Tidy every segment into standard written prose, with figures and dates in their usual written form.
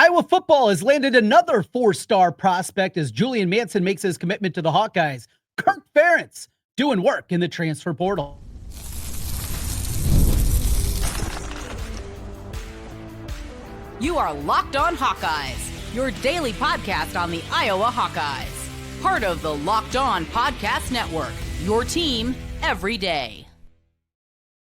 Iowa football has landed another four-star prospect as Julian Manson makes his commitment to the Hawkeyes. Kirk Ferentz doing work in the transfer portal. You are Locked On Hawkeyes, your daily podcast on the Iowa Hawkeyes. Part of the Locked On Podcast Network, your team every day.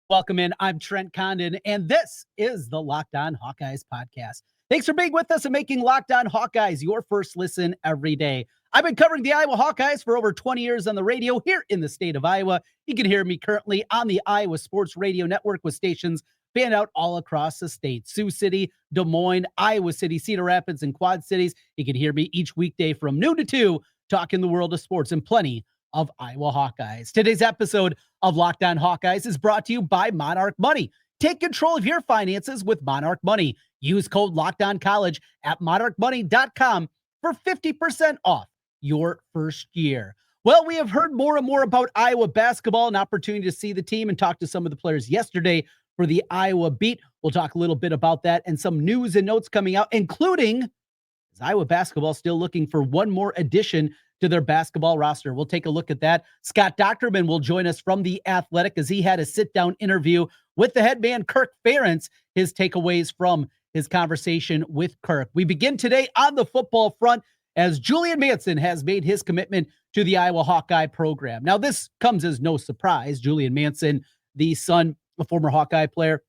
Welcome in. I'm Trent Condon, and this is the Locked On Hawkeyes podcast. Thanks for being with us and making Locked On Hawkeyes your first listen every day. I've been covering the Iowa Hawkeyes for over 20 years on the radio here in the state of Iowa. You can hear me currently on the Iowa Sports Radio Network with stations fanned out all across the state. Sioux City, Des Moines, Iowa City, Cedar Rapids, and Quad Cities. You can hear me each weekday from noon to 2 talking the world of sports and plenty of Iowa Hawkeyes. Today's episode of Locked On Hawkeyes is brought to you by Monarch Money. Take control of your finances with Monarch Money. Use code LOCKEDONCollege at monarchmoney.com for 50% off your first year. Well, we have heard more and more about Iowa basketball, an opportunity to see the team and talk to some of the players yesterday for the Iowa beat. We'll talk a little bit about that and some news and notes coming out, including is Iowa basketball still looking for one more addition to their basketball roster. We'll take a look at that. Scott Dochterman will join us from The Athletic as he had a sit-down interview with the head man, Kirk Ferentz, his takeaways from his conversation with Kirk. We begin today on the football front as Julian Manson has made his commitment to the Iowa Hawkeye program. Now, this comes as no surprise. Julian Manson, the son of former Hawkeye player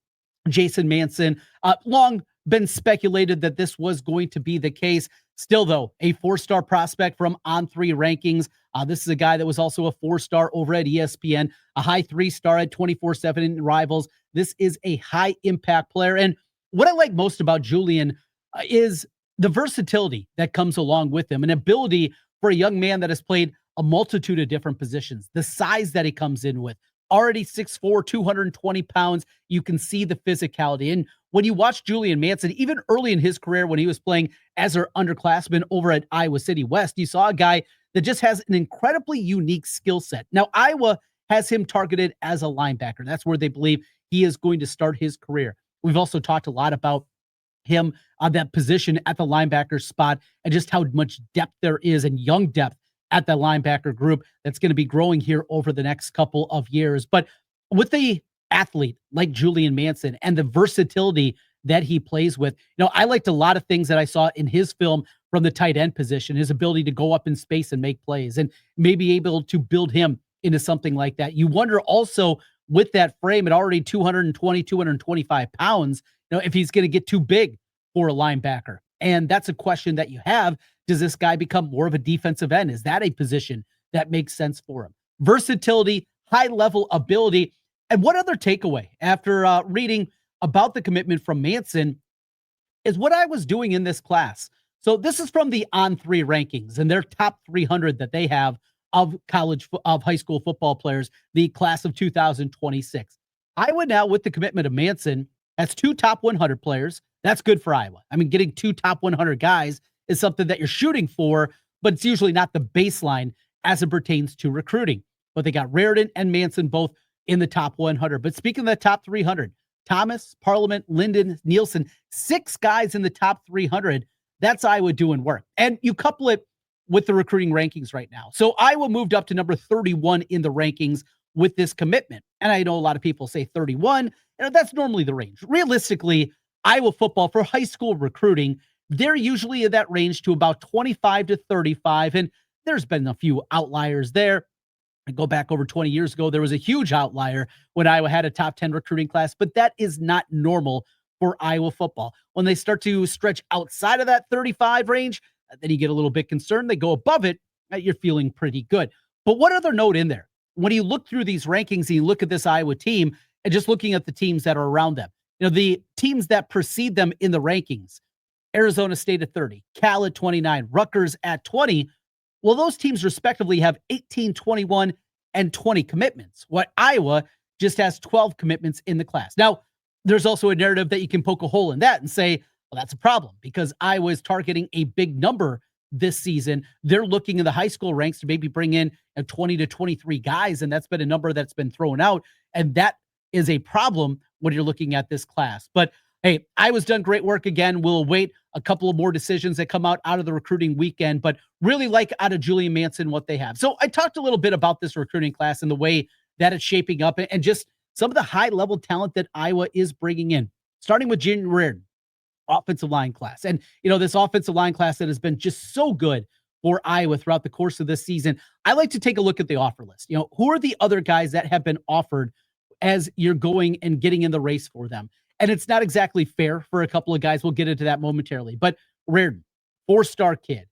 Jason Manson, long been speculated that this was going to be the case. Still, though, a four-star prospect from On3 rankings. This is a guy that was also a four-star over at ESPN, a high three-star at 24/7 in Rivals. This is a high-impact player. And what I like most about Julian is the versatility that comes along with him, an ability for a young man that has played a multitude of different positions, the size that he comes in with, already 6'4", 220 pounds. You can see the physicality. And when you watch Julian Manson, even early in his career when he was playing as an underclassman over at Iowa City West, you saw a guy that just has an incredibly unique skill set. Now, Iowa has him targeted as a linebacker. That's where they believe he is going to start his career. We've also talked a lot about him on that position at the linebacker spot and just how much depth there is and young depth at the linebacker group that's going to be growing here over the next couple of years. But with the athlete like Julian Manson and the versatility that he plays with, I liked a lot of things that I saw in his film from the tight end position, his ability to go up in space and make plays and maybe able to build him into something like that. You wonder also with that frame at already 220, 225 pounds, if he's going to get too big for a linebacker. And that's a question that you have. Does this guy become more of a defensive end? Is that a position that makes sense for him? Versatility, high level ability. And one other takeaway after reading about the commitment from Manson is what I was doing in this class. So this is from the On3 rankings and their top 300 that they have of high school football players, the class of 2026. Iowa now with the commitment of Manson has 2 top 100 players. That's good for Iowa. I mean, getting 2 top 100 guys is something that you're shooting for, but it's usually not the baseline as it pertains to recruiting. But they got Raritan and Manson both in the top 100. But speaking of the top 300, Thomas, Parliament, Linden, Nielsen, 6 guys in the top 300. That's Iowa doing work. And you couple it with the recruiting rankings right now. So Iowa moved up to number 31 in the rankings with this commitment. And I know a lot of people say 31. That's normally the range. Realistically, Iowa football for high school recruiting, they're usually in that range to about 25 to 35. And there's been a few outliers there. I go back over 20 years ago, there was a huge outlier when Iowa had a top 10 recruiting class, but that is not normal for Iowa football. When they start to stretch outside of that 35 range, then you get a little bit concerned. They go above it, you're feeling pretty good. But one other note in there, when you look through these rankings and you look at this Iowa team and just looking at the teams that are around them, the teams that precede them in the rankings, Arizona State at 30, Cal at 29, Rutgers at 20. Well, those teams respectively have 18, 21, and 20 commitments. What Iowa just has 12 commitments in the class. Now, there's also a narrative that you can poke a hole in that and say, well, that's a problem because Iowa is targeting a big number this season. They're looking in the high school ranks to maybe bring in 20 to 23 guys, and that's been a number that's been thrown out, and that is a problem when you're looking at this class. But Hey, Iowa's done great work again. We'll wait a couple of more decisions that come out of the recruiting weekend, but really like out of Julian Manson what they have. So I talked a little bit about this recruiting class and the way that it's shaping up and just some of the high-level talent that Iowa is bringing in, starting with Junior Reardon, offensive line class. And, this offensive line class that has been just so good for Iowa throughout the course of this season. I like to take a look at the offer list. Who are the other guys that have been offered as you're going and getting in the race for them? And it's not exactly fair for a couple of guys. We'll get into that momentarily. But Reardon, 4-star kid,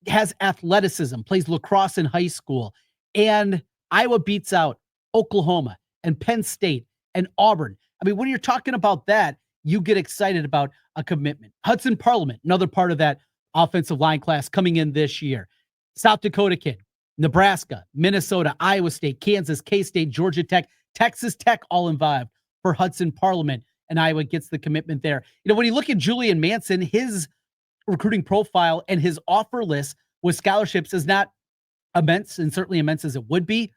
has athleticism, plays lacrosse in high school, and Iowa beats out Oklahoma and Penn State and Auburn. I mean, when you're talking about that, you get excited about a commitment. Hudson Parliament, another part of that offensive line class coming in this year. South Dakota kid, Nebraska, Minnesota, Iowa State, Kansas, K-State, Georgia Tech, Texas Tech, all involved for Hudson Parliament. And Iowa gets the commitment there. When you look at Julian Manson, his recruiting profile and his offer list with scholarships is not immense, and certainly immense as it would be.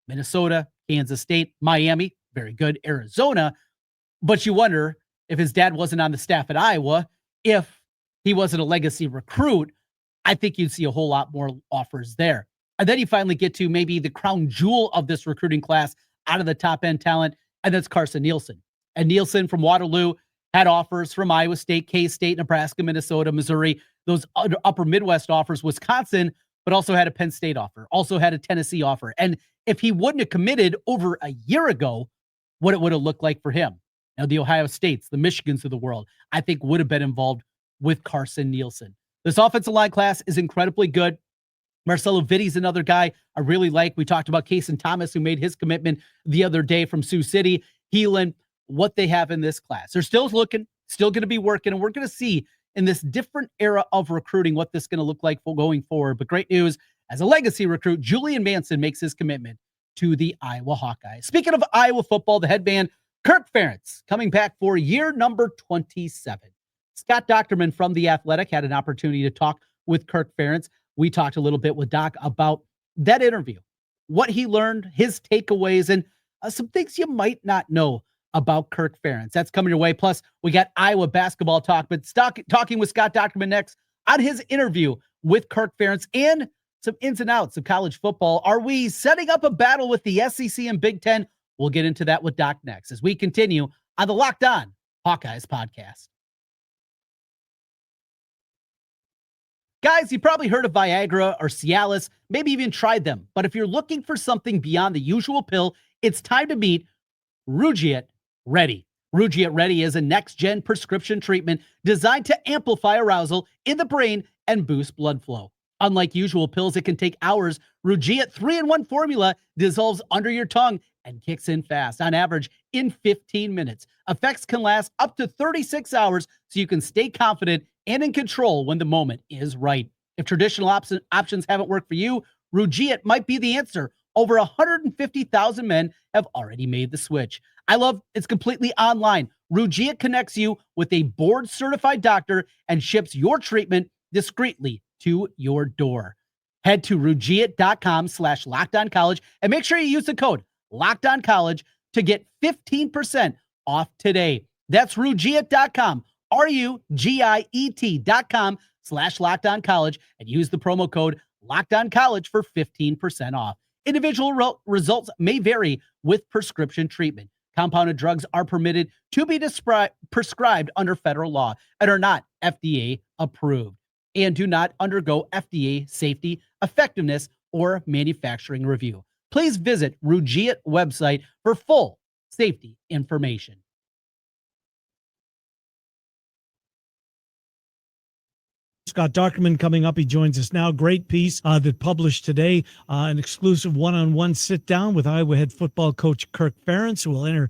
Minnesota, Kansas State, Miami, very good. Arizona. But you wonder if his dad wasn't on the staff at Iowa, if he wasn't a legacy recruit, I think you'd see a whole lot more offers there. And then you finally get to maybe the crown jewel of this recruiting class out of the top end talent, and that's Carson Nielsen. And Nielsen from Waterloo had offers from Iowa State, K-State, Nebraska, Minnesota, Missouri, those upper Midwest offers, Wisconsin, but also had a Penn State offer, also had a Tennessee offer. And if he wouldn't have committed over a year ago, what it would have looked like for him. Now, the Ohio States, the Michigans of the world, I think would have been involved with Carson Nielsen. This offensive line class is incredibly good. Marcelo Vitti's another guy I really like. We talked about Cason Thomas, who made his commitment the other day from Sioux City. Heelan, what they have in this class. They're still looking, still going to be working, and we're going to see in this different era of recruiting what this is going to look like for going forward. But great news, as a legacy recruit, Julian Manson makes his commitment to the Iowa Hawkeyes. Speaking of Iowa football, the head man, Kirk Ferentz, coming back for year number 27. Scott Dochterman from The Athletic had an opportunity to talk with Kirk Ferentz. We talked a little bit with Doc about that interview, what he learned, his takeaways, and some things you might not know about Kirk Ferentz. That's coming your way. Plus, we got Iowa basketball talk, but talking with Scott Dochterman next on his interview with Kirk Ferentz and some ins and outs of college football. Are we setting up a battle with the SEC and Big Ten? We'll get into that with Doc next as we continue on the Locked On Hawkeyes podcast. Guys, you probably heard of Viagra or Cialis, maybe even tried them. But if you're looking for something beyond the usual pill, it's time to meet Rugiet Ready. Rugiet Ready is a next-gen prescription treatment designed to amplify arousal in the brain and boost blood flow. Unlike usual pills, it can take hours. Rugiet 3-in-1 formula dissolves under your tongue and kicks in fast, on average in 15 minutes. Effects can last up to 36 hours, so you can stay confident and in control when the moment is right. If traditional options haven't worked for you, Rugiet might be the answer. Over 150,000 men have already made the switch. I love it's completely online. Rugiet connects you with a board-certified doctor and ships your treatment discreetly to your door. Head to Rugiet.com/LockedOnCollege and make sure you use the code LockedOnCollege to get 15% off today. That's Rugiet.com, RUGIET.com/LockedOnCollege, and use the promo code LockedOnCollege for 15% off. Individual results may vary with prescription treatment. Compounded drugs are permitted to be prescribed under federal law and are not FDA approved and do not undergo FDA safety, effectiveness, or manufacturing review. Please visit Rugiet website for full safety information. Scott Dochterman coming up. He joins us now. Great piece that published today, an exclusive one-on-one sit-down with Iowa head football coach Kirk Ferentz, who will enter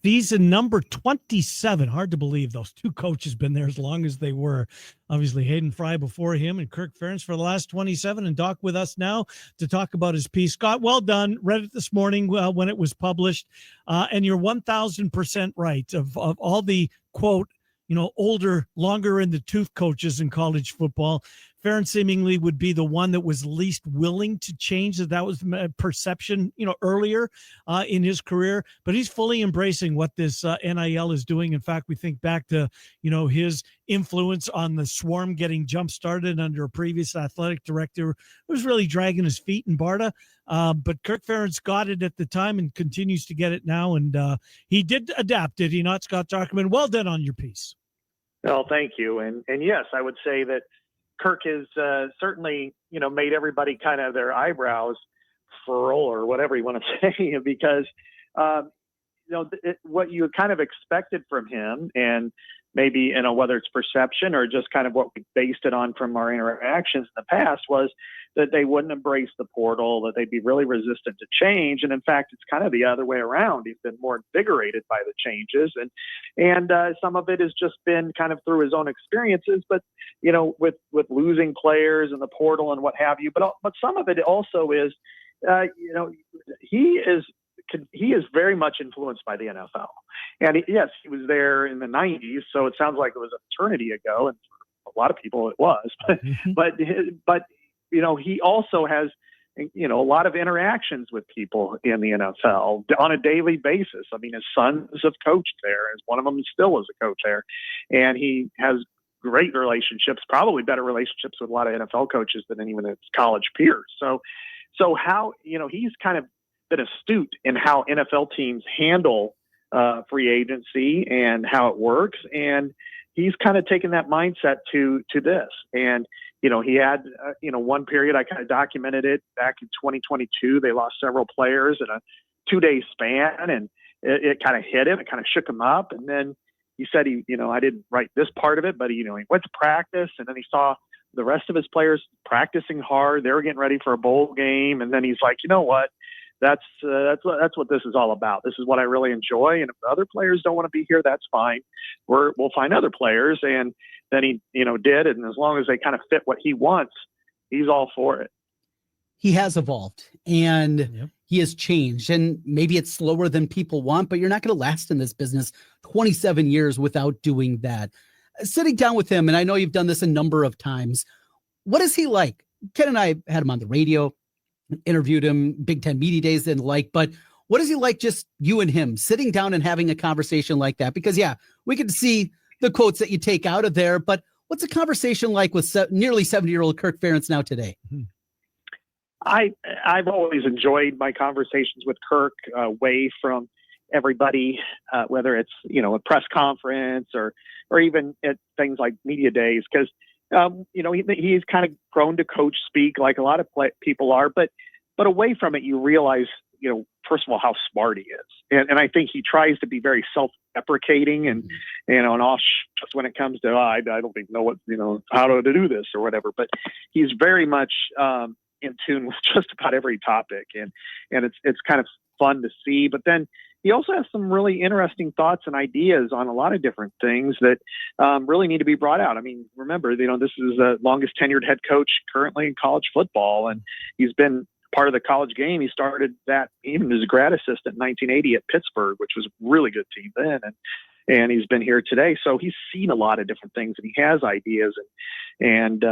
season number 27. Hard to believe those two coaches been there as long as they were. Obviously, Hayden Fry before him and Kirk Ferentz for the last 27. And Doc with us now to talk about his piece. Scott, well done. Read it this morning when it was published. And you're 1,000% right of all the, quote, older, longer in the tooth coaches in college football. Ferentz seemingly would be the one that was least willing to change. That was perception, earlier in his career, but he's fully embracing what this NIL is doing. In fact, we think back to, his influence on the Swarm getting jump-started under a previous athletic director who was really dragging his feet in Barta. But Kirk Ferentz got it at the time and continues to get it now. And he did adapt, did he not, Scott Dochterman? Well done on your piece. Well, thank you. And yes, I would say that Kirk has certainly, made everybody kind of their eyebrows furl or whatever you want to say, because, what you kind of expected from him, and maybe, whether it's perception or just kind of what we based it on from our interactions in the past, was that they wouldn't embrace the portal, that they'd be really resistant to change. And in fact, it's kind of the other way around. He's been more invigorated by the changes. And some of it has just been kind of through his own experiences, but, with losing players and the portal and what have you. But some of it also is, he is very much influenced by the NFL. And yes, he was there in the 90s, so it sounds like it was an eternity ago, and for a lot of people it was. But he also has, a lot of interactions with people in the NFL on a daily basis. I mean, his sons have coached there, as one of them still is a coach there, and he has great relationships, probably better relationships with a lot of NFL coaches than even his college peers. So how, he's kind of been astute in how NFL teams handle free agency and how it works. And he's kind of taken that mindset to this. And, he had, one period, I kind of documented it back in 2022. They lost several players in a 2-day span, and it kind of hit him. It kind of shook him up. And then he said, I didn't write this part of it, but he went to practice, and then he saw the rest of his players practicing hard. They were getting ready for a bowl game. And then he's like, you know what? That's what this is all about. This is what I really enjoy. And if the other players don't want to be here, that's fine. We'll find other players. And then he, did. And as long as they kind of fit what he wants, he's all for it. He has evolved and he has changed, and maybe it's slower than people want, but you're not going to last in this business 27 years without doing that. Sitting down with him, and I know you've done this a number of times. What is he like? Ken and I had him on the radio, interviewed him, Big Ten Media Days and but what is he like, just you and him sitting down and having a conversation like that? Because we could see the quotes that you take out of there, but what's a conversation like with nearly 70-year-old Kirk Ferentz now today? I've always enjoyed my conversations with Kirk away from everybody, whether it's, a press conference or even at things like media days, because he's kind of prone to coach speak like a lot of people are, but away from it, you realize, first of all, how smart he is. And I think he tries to be very self-deprecating and off just when it comes to, I don't even know what, how to do this or whatever, but he's very much in tune with just about every topic. And it's kind of fun to see, but then he also has some really interesting thoughts and ideas on a lot of different things that really need to be brought out. I mean, remember, this is the longest tenured head coach currently in college football, and he's been part of the college game. He started that even as a grad assistant in 1980 at Pittsburgh, which was a really good team then. And he's been here today. So he's seen a lot of different things, and he has ideas, and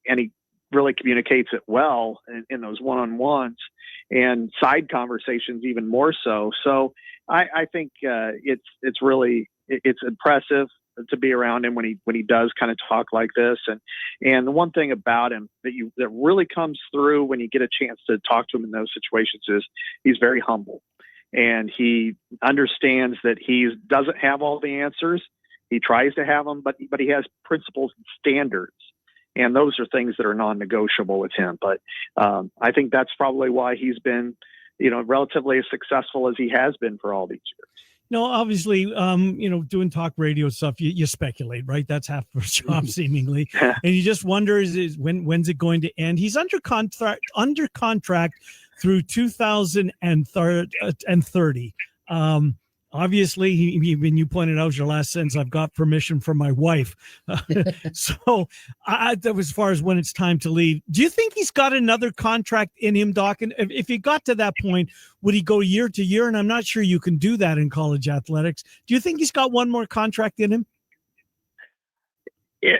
he really communicates it well in those one-on-ones and side conversations even more so. So I think it's really impressive to be around him when he does kind of talk like this. And the one thing about him that really comes through when you get a chance to talk to him in those situations is he's very humble, and he understands that he doesn't have all the answers. He tries to have them, but he has principles and standards. And those are things that are non-negotiable with him. But I think that's probably why he's been, relatively as successful as he has been for all these years. No, obviously, doing talk radio stuff, you speculate, right? That's half of his job, seemingly. And you just wonder, when's it going to end? He's under contract through 2030. Obviously, when you pointed out your last sentence, I've got permission from my wife. So that was as far as when it's time to leave. Do you think he's got another contract in him, Doc? And if he got to that point, would he go year to year? And I'm not sure you can do that in college athletics. Do you think he's got one more contract in him?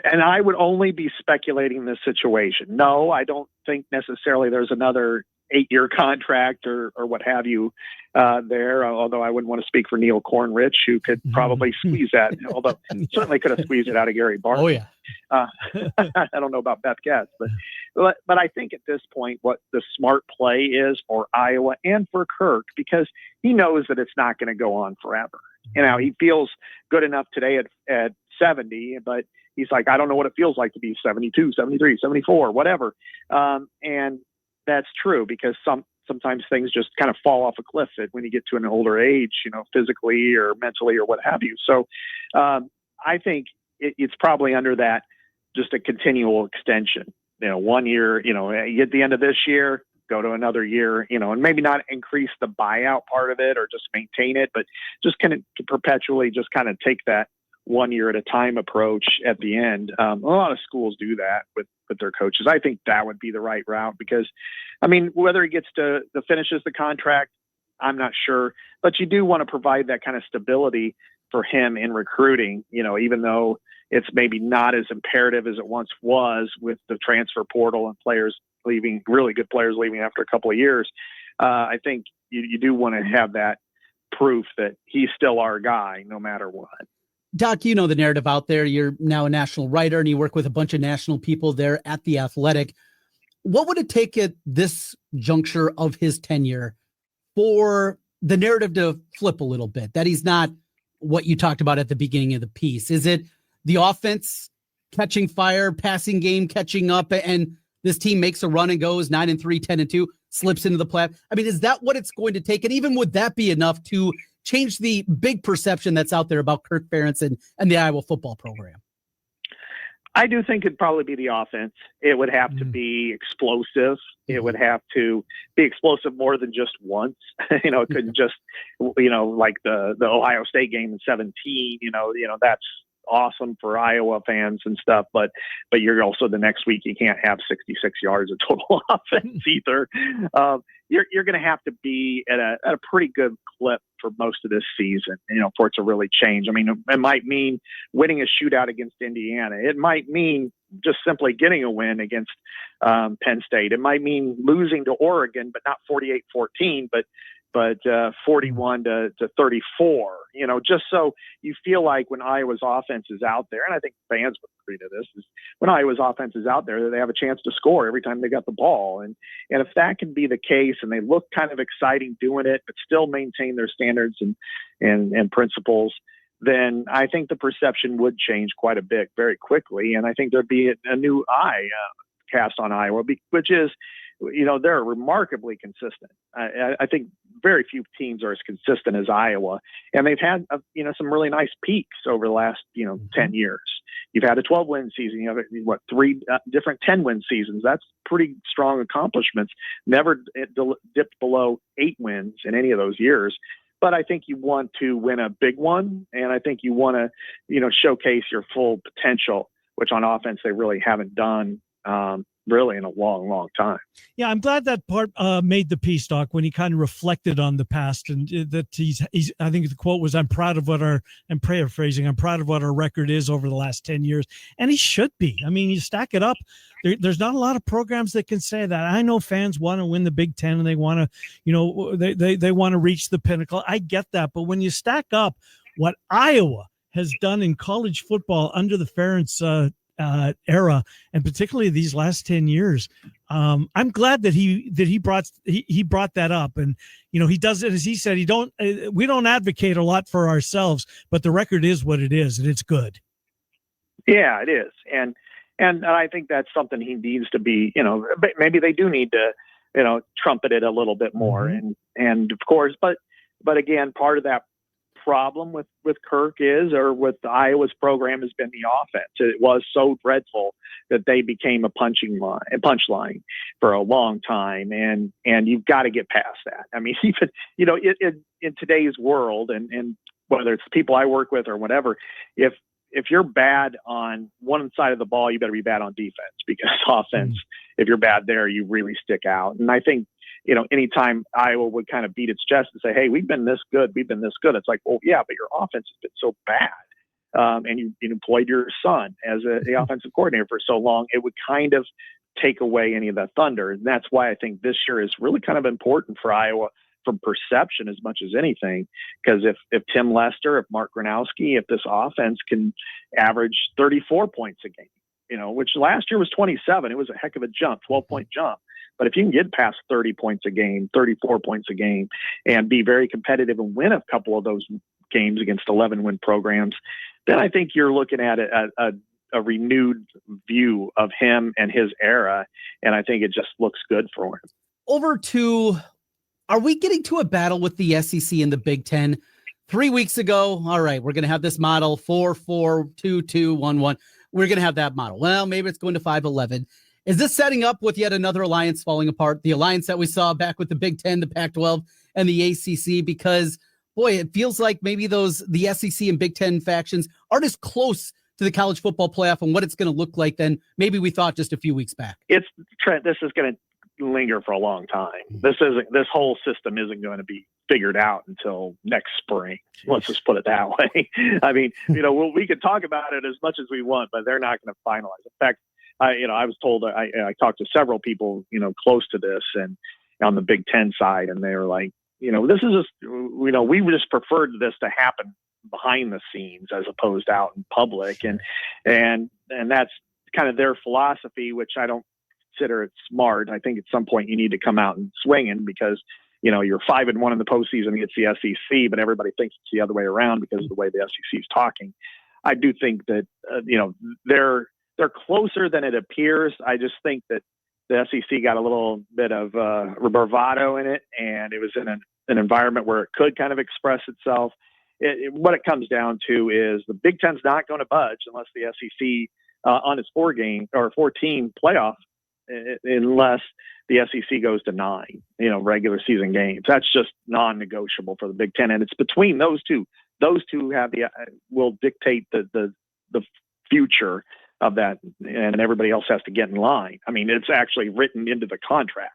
And I would only be speculating this situation. No, I don't think necessarily there's another 8-year contract or what have you there, although I wouldn't want to speak for Neil Cornrich, who could probably squeeze that, although certainly could have squeezed it out of Gary Barton. Oh, yeah. I don't know about Beth Guest, but I think at this point what the smart play is for Iowa and for Kirk, because he knows that it's not going to go on forever. You know, he feels good enough today at 70, but he's like, I don't know what it feels like to be 72, 73, 74, whatever. And that's true, because sometimes things just kind of fall off a cliff when you get to an older age, you know, physically or mentally or what have you. So I think it's probably under that, just a continual extension, you know, 1 year, you know, at the end of this year, go to another year, you know, and maybe not increase the buyout part of it or just maintain it, but just kind of perpetually just kind of take that 1 year at a time approach at the end. A lot of schools do that with their coaches. I think that would be the right route, because, I mean, whether he gets to finishes the contract, I'm not sure, but you do want to provide that kind of stability for him in recruiting, you know, even though it's maybe not as imperative as it once was with the transfer portal and players leaving, really good players leaving after a couple of years. I think you do want to have that proof that he's still our guy no matter what. Doc, you know the narrative out there. You're now a national writer and you work with a bunch of national people there at The Athletic. What would it take at this juncture of his tenure for the narrative to flip a little bit, that he's not what you talked about at the beginning of the piece? Is it the offense catching fire, passing game catching up, and this team makes a run and goes 9-3, 10-2, slips into the play? I mean, is that what it's going to take? And even would that be enough to change the big perception that's out there about Kirk Ferentz and the Iowa football program? I do think it'd probably be the offense. It would have to be explosive. It would have to be explosive more than just once. You know, it couldn't just, you know, like the Ohio State game in 17, you know, that's awesome for Iowa fans and stuff, but you're also, the next week you can't have 66 yards of total offense either. You're going to have to be at a pretty good clip for most of this season, you know, for it to really change. I mean, it might mean winning a shootout against Indiana. It might mean just simply getting a win against Penn State. It might mean losing to Oregon, but not 48-14, but 41-34, you know, just so you feel like when Iowa's offense is out there, and I think fans would agree to this, is when Iowa's offense is out there, they have a chance to score every time they got the ball. And if that can be the case and they look kind of exciting doing it, but still maintain their standards and principles, then I think the perception would change quite a bit very quickly. And I think there'd be a new eye cast on Iowa, which is, you know, they're remarkably consistent. I think very few teams are as consistent as Iowa, and they've had, you know, some really nice peaks over the last, 10 years. You've had a 12-win season. You have three different 10-win seasons. That's pretty strong accomplishments. Never dipped below 8 wins in any of those years. But I think you want to win a big one, and I think you want to, showcase your full potential, which on offense they really haven't done really in a long, long time. Yeah, I'm glad that part made the piece, Doc, when he kind of reflected on the past, and that he's I think the quote was, I'm proud of what I'm paraphrasing, I'm proud of what our record is over the last 10 years. And he should be. I mean, you stack it up. There's not a lot of programs that can say that. I know fans want to win the Big Ten and they want to, they want to reach the pinnacle. I get that. But when you stack up what Iowa has done in college football under the Ferentz era, and particularly these last 10 years, I'm glad that he brought that up. And he does it, as he said, we don't advocate a lot for ourselves, but the record is what it is, and it's good. Yeah, it is. And I think that's something he needs to be, maybe they do need to, trumpet it a little bit more. Mm-hmm. And of course, but again, part of that problem with Kirk with Iowa's program has been the offense. It was so dreadful that they became a punchline for a long time, and you've got to get past that. I mean, even in today's world, and whether it's people I work with or whatever, if you're bad on one side of the ball, you better be bad on defense, because offense, if you're bad there, you really stick out. And I think, anytime Iowa would kind of beat its chest and say, hey, we've been this good. It's like, well, yeah, but your offense has been so bad and you employed your son as the offensive coordinator for so long, it would kind of take away any of that thunder. And that's why I think this year is really kind of important for Iowa from perception as much as anything. Because if Tim Lester, if Mark Gronowski, if this offense can average 34 points a game, which last year was 27, it was a heck of a jump, 12-point jump. But if you can get past 30 points a game, 34 points a game, and be very competitive and win a couple of those games against 11-win programs, then I think you're looking at a renewed view of him and his era, and I think it just looks good for him. Are we getting to a battle with the SEC and the Big Ten? 3 weeks ago, all right, we're going to have this model 4-4, 2-2, 1-1. We're going to have that model. Well, maybe it's going to 5-11. Is this setting up with yet another alliance falling apart? The alliance that we saw back with the Big Ten, the Pac-12, and the ACC? Because, boy, it feels like maybe the SEC and Big Ten factions aren't as close to the college football playoff and what it's going to look like than maybe we thought just a few weeks back. Trent, this is going to linger for a long time. This whole system isn't going to be figured out until next spring. Let's just put it that way. I mean, we can talk about it as much as we want, but they're not going to finalize. In fact, I was told, I talked to several people, close to this and on the Big Ten side, and they were like, this is just, we just preferred this to happen behind the scenes as opposed out in public. And that's kind of their philosophy, which I don't consider it smart. I think at some point you need to come out and swinging because, you're 5-1 in the postseason against the SEC, but everybody thinks it's the other way around because of the way the SEC is talking. I do think that, they're closer than it appears. I just think that the SEC got a little bit of bravado in it, and it was in an environment where it could kind of express itself. What it comes down to is the Big Ten's not going to budge unless the SEC on its 4-team playoff, unless the SEC goes to 9, regular season games. That's just non-negotiable for the Big Ten, and it's between those two. Those two will dictate the future of that, and everybody else has to get in line. I mean, it's actually written into the contract.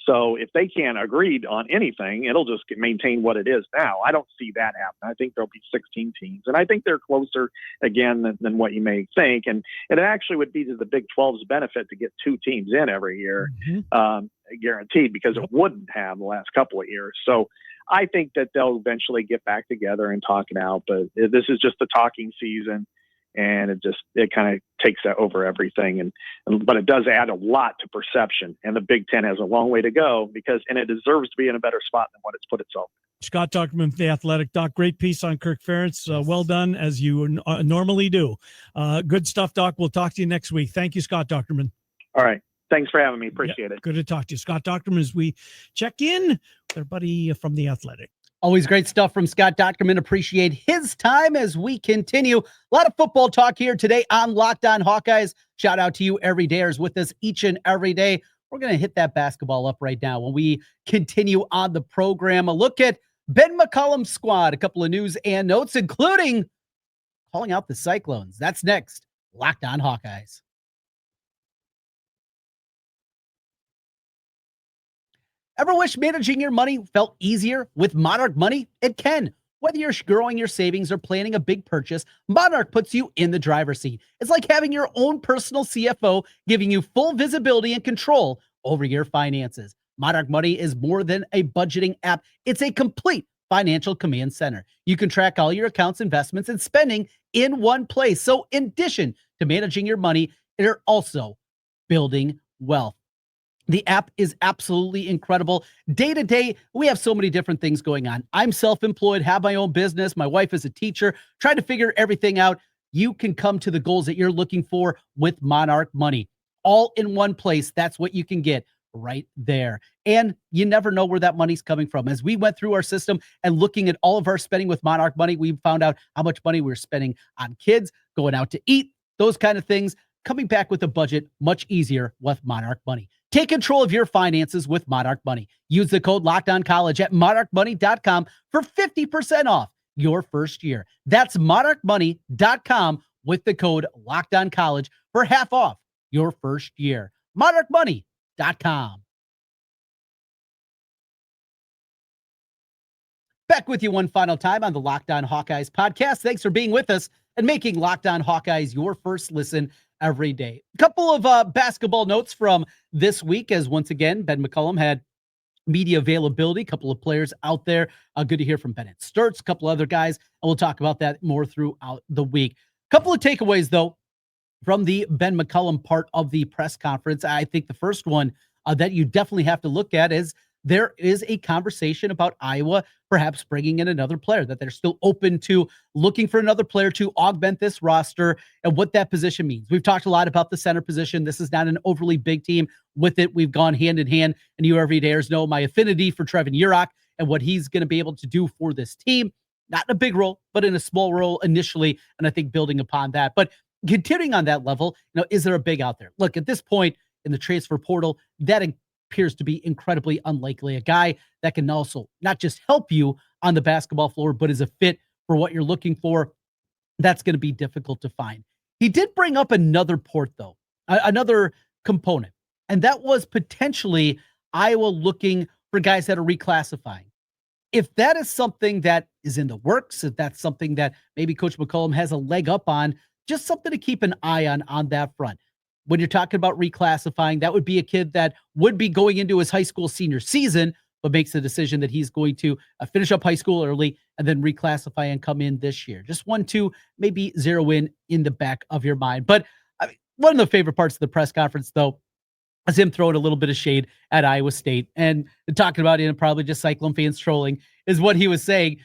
So if they can't agree on anything, it'll just maintain what it is now. I don't see that happen. I think there'll be 16 teams, and I think they're closer again than what you may think. And it actually would be to the Big 12's benefit to get 2 teams in every year, guaranteed, because it wouldn't have the last couple of years. So I think that they'll eventually get back together and talk it out. But this is just the talking season. And it kind of takes that over everything. But it does add a lot to perception. And the Big Ten has a long way to go and it deserves to be in a better spot than what it's put itself in. Scott Dochterman from The Athletic. Doc, great piece on Kirk Ferentz. Well done, as you normally do. Good stuff, Doc. We'll talk to you next week. Thank you, Scott Dochterman. All right. Thanks for having me. Appreciate it. Good to talk to you. Scott Dochterman, as we check in with our buddy from The Athletic. Always great stuff from Scott Dochterman. Appreciate his time as we continue. A lot of football talk here today on Locked On Hawkeyes. Shout out to you every dayers with us each and every day. We're going to hit that basketball up right now when we continue on the program. A look at Ben McCollum's squad, a couple of news and notes, including calling out the Cyclones. That's next. Locked On Hawkeyes. Ever wish managing your money felt easier with Monarch Money? It can. Whether you're growing your savings or planning a big purchase, Monarch puts you in the driver's seat. It's like having your own personal CFO, giving you full visibility and control over your finances. Monarch Money is more than a budgeting app. It's a complete financial command center. You can track all your accounts, investments, and spending in one place. So in addition to managing your money, you're also building wealth. The app is absolutely incredible. Day to day, we have so many different things going on. I'm self-employed, have my own business. My wife is a teacher, trying to figure everything out. You can come to the goals that you're looking for with Monarch Money. All in one place. That's what you can get right there. And you never know where that money's coming from. As we went through our system and looking at all of our spending with Monarch Money, we found out how much money we're spending on kids, going out to eat, those kind of things. Coming back with a budget, much easier with Monarch Money. Take control of your finances with Monarch Money. Use the code LOCKEDONCollege at monarchmoney.com for 50% off your first year. That's monarchmoney.com with the code LOCKEDONCollege for half off your first year. monarchmoney.com. Back with you one final time on the Locked On Hawkeyes podcast. Thanks for being with us and making Locked On Hawkeyes your first listen every day. A couple of basketball notes from this week, as once again, Ben McCollum had media availability, a couple of players out there. Good to hear from Bennett Sturts, a couple other guys, and we'll talk about that more throughout the week. A couple of takeaways, though, from the Ben McCollum part of the press conference. I think the first one that you definitely have to look at is there is a conversation about Iowa perhaps bringing in another player, that they're still open to looking for another player to augment this roster and what that position means. We've talked a lot about the center position. This is not an overly big team. With it, we've gone hand in hand, and you everydayers know my affinity for Trevin Urach and what he's going to be able to do for this team. Not in a big role, but in a small role initially, and I think building upon that. But continuing on that level, is there a big out there? Look, at this point in the transfer portal, that appears to be incredibly unlikely. A guy that can also not just help you on the basketball floor, but is a fit for what you're looking for, that's going to be difficult to find. He did bring up another port, though, another component, and that was potentially Iowa looking for guys that are reclassifying. If that is something that is in the works, if that's something that maybe Coach McCollum has a leg up on, just something to keep an eye on that front. When you're talking about reclassifying, that would be a kid that would be going into his high school senior season, but makes the decision that he's going to finish up high school early and then reclassify and come in this year. Just one to maybe zero in the back of your mind. But one of the favorite parts of the press conference, though, is him throwing a little bit of shade at Iowa State and talking about it, probably just Cyclone fans trolling is what he was saying.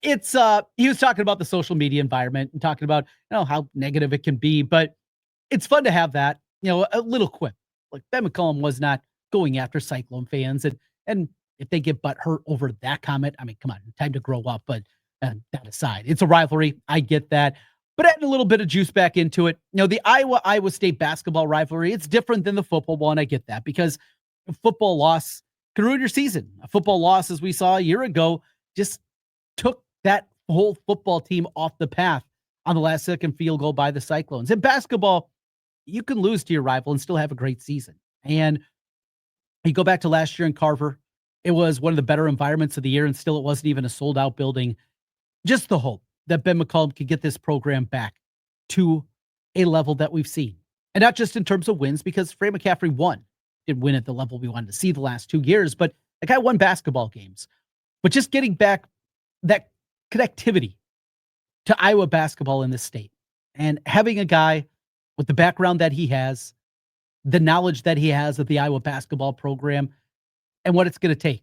It's he was talking about the social media environment and talking about how negative it can be, but it's fun to have that, a little quip. Like Ben McCollum was not going after Cyclone fans, and if they get butt hurt over that comment, I mean, come on, time to grow up. But that aside, it's a rivalry. I get that, but adding a little bit of juice back into it, the Iowa State basketball rivalry, it's different than the football one. I get that, because a football loss can ruin your season. A football loss, as we saw a year ago, just took that whole football team off the path on the last second field goal by the Cyclones. In basketball, you can lose to your rival and still have a great season. And you go back to last year in Carver, it was one of the better environments of the year, and still it wasn't even a sold-out building. Just the hope that Ben McCollum could get this program back to a level that we've seen. And not just in terms of wins, because Fred McCaffrey didn't win at the level we wanted to see the last 2 years, but the guy won basketball games. But just getting back that connectivity to Iowa basketball in this state, and having a guy with the background that he has, the knowledge that he has of the Iowa basketball program and what it's going to take.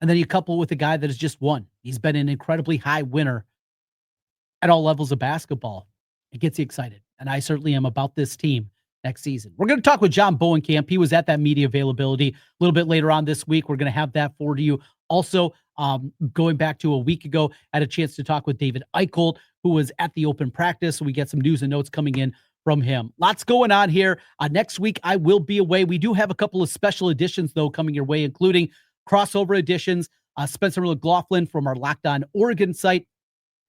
And then you couple with a guy that has just won. He's been an incredibly high winner at all levels of basketball. It gets you excited. And I certainly am about this team next season. We're going to talk with John Bowenkamp. He was at that media availability a little bit later on this week. We're going to have that for you. Also, going back to a week ago, I had a chance to talk with David Eicholt, who was at the open practice. So we get some news and notes coming in from him. Lots going on here. Next week, I will be away. We do have a couple of special editions, though, coming your way, including crossover editions. Spencer McLaughlin from our Locked On Oregon site,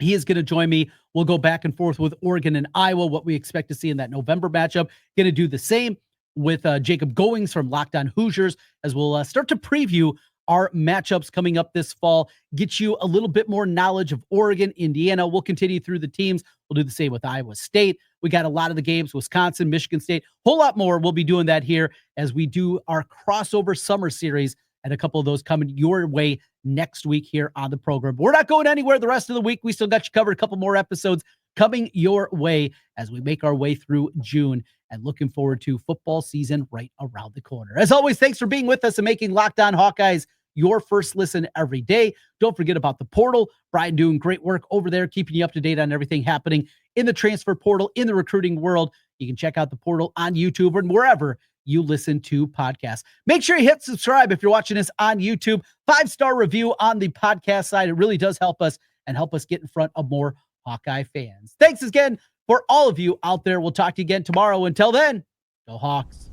he is going to join me. We'll go back and forth with Oregon and Iowa, what we expect to see in that November matchup. Going to do the same with Jacob Goings from Locked On Hoosiers, as we'll start to preview our matchups coming up this fall, get you a little bit more knowledge of Oregon, Indiana. We'll continue through the teams. We'll do the same with Iowa State. We got a lot of the games, Wisconsin, Michigan State, whole lot more. We'll be doing that here as we do our crossover summer series, and a couple of those coming your way next week here on the program. But we're not going anywhere the rest of the week. We still got you covered. A couple more episodes coming your way as we make our way through June, and looking forward to football season right around the corner. As always, thanks for being with us and making Locked On Hawkeyes your first listen every day. Don't forget about the portal. Brian doing great work over there, keeping you up to date on everything happening in the transfer portal, in the recruiting world. You can check out the portal on YouTube and wherever you listen to podcasts. Make sure you hit subscribe if you're watching this on YouTube. 5-star review on the podcast side. It really does help us and help us get in front of more Hawkeye fans. Thanks again for all of you out there. We'll talk to you again tomorrow. Until then, go Hawks.